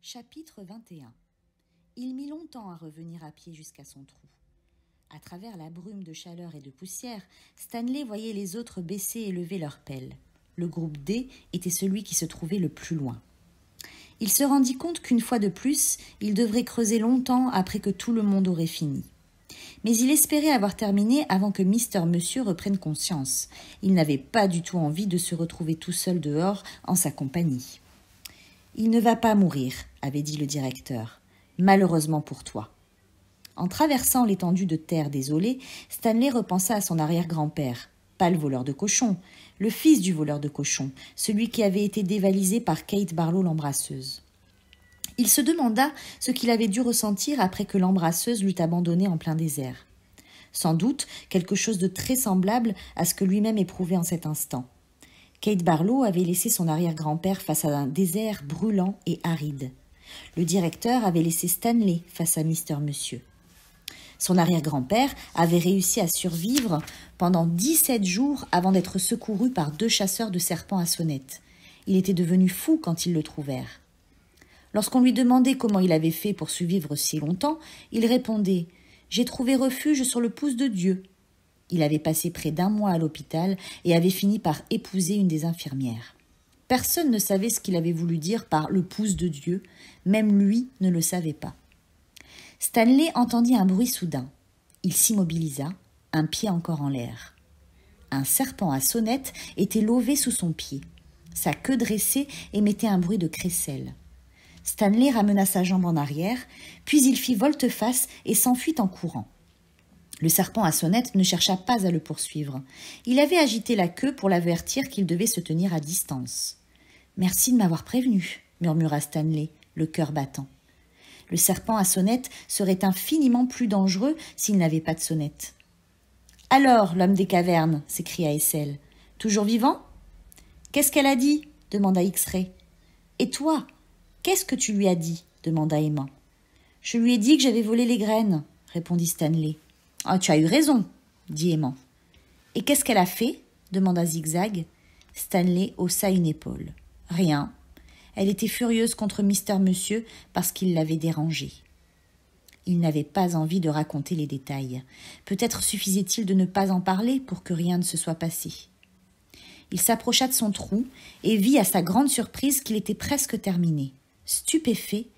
Chapitre 21. Il mit longtemps à revenir à pied jusqu'à son trou. À travers la brume de chaleur et de poussière, Stanley voyait les autres baisser et lever leurs pelles. Le groupe D était celui qui se trouvait le plus loin. Il se rendit compte qu'une fois de plus, il devrait creuser longtemps après que tout le monde aurait fini. Mais il espérait avoir terminé avant que Mister Monsieur reprenne conscience. Il n'avait pas du tout envie de se retrouver tout seul dehors en sa compagnie. « Il ne va pas mourir », avait dit le directeur. « Malheureusement pour toi. » En traversant l'étendue de terre désolée, Stanley repensa à son arrière-grand-père, pas le voleur de cochons, le fils du voleur de cochons, celui qui avait été dévalisé par Kate Barlow l'embrasseuse. Il se demanda ce qu'il avait dû ressentir après que l'embrasseuse l'eût abandonné en plein désert. Sans doute quelque chose de très semblable à ce que lui-même éprouvait en cet instant. Kate Barlow avait laissé son arrière-grand-père face à un désert brûlant et aride. Le directeur avait laissé Stanley face à Mister Monsieur. Son arrière-grand-père avait réussi à survivre pendant 17 jours avant d'être secouru par 2 chasseurs de serpents à sonnette. Il était devenu fou quand ils le trouvèrent. Lorsqu'on lui demandait comment il avait fait pour survivre si longtemps, il répondait « J'ai trouvé refuge sur le pouce de Dieu ». Il avait passé près d'1 mois à l'hôpital et avait fini par épouser une des infirmières. Personne ne savait ce qu'il avait voulu dire par « le pouce de Dieu », même lui ne le savait pas. Stanley entendit un bruit soudain. Il s'immobilisa, un pied encore en l'air. Un serpent à sonnette était lové sous son pied. Sa queue dressée émettait un bruit de crécelle. Stanley ramena sa jambe en arrière, puis il fit volte-face et s'enfuit en courant. Le serpent à sonnette ne chercha pas à le poursuivre. Il avait agité la queue pour l'avertir qu'il devait se tenir à distance. « Merci de m'avoir prévenu » murmura Stanley, le cœur battant. Le serpent à sonnette serait infiniment plus dangereux s'il n'avait pas de sonnette. « Alors, l'homme des cavernes » s'écria Essel. « Toujours vivant ?»« Qu'est-ce qu'elle a dit ?» demanda X-Ray. « Et toi, qu'est-ce que tu lui as dit ?» demanda Emma. « Je lui ai dit que j'avais volé les graines » répondit Stanley. « Ah, tu as eu raison » dit Emma. « Et qu'est-ce qu'elle a fait ?» demanda Zigzag. Stanley haussa une épaule. « Rien. Elle était furieuse contre Mister Monsieur parce qu'il l'avait dérangée. » Il n'avait pas envie de raconter les détails. Peut-être suffisait-il de ne pas en parler pour que rien ne se soit passé. Il s'approcha de son trou et vit à sa grande surprise qu'il était presque terminé. Stupéfait,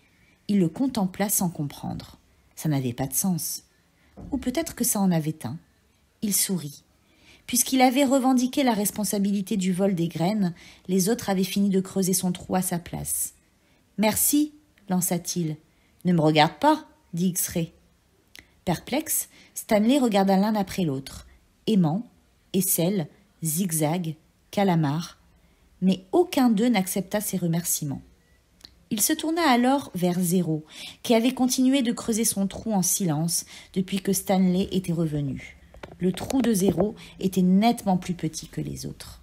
il le contempla sans comprendre. Ça n'avait pas de sens. Ou peut-être que ça en avait un. Il sourit. Puisqu'il avait revendiqué la responsabilité du vol des graines, les autres avaient fini de creuser son trou à sa place. « Merci » lança-t-il. « Ne me regarde pas » dit X-Ray. Perplexe, Stanley regarda l'un après l'autre. Aimant, Essel, Zigzag, Calamar. Mais aucun d'eux n'accepta ses remerciements. Il se tourna alors vers Zéro, qui avait continué de creuser son trou en silence depuis que Stanley était revenu. Le trou de Zéro était nettement plus petit que les autres.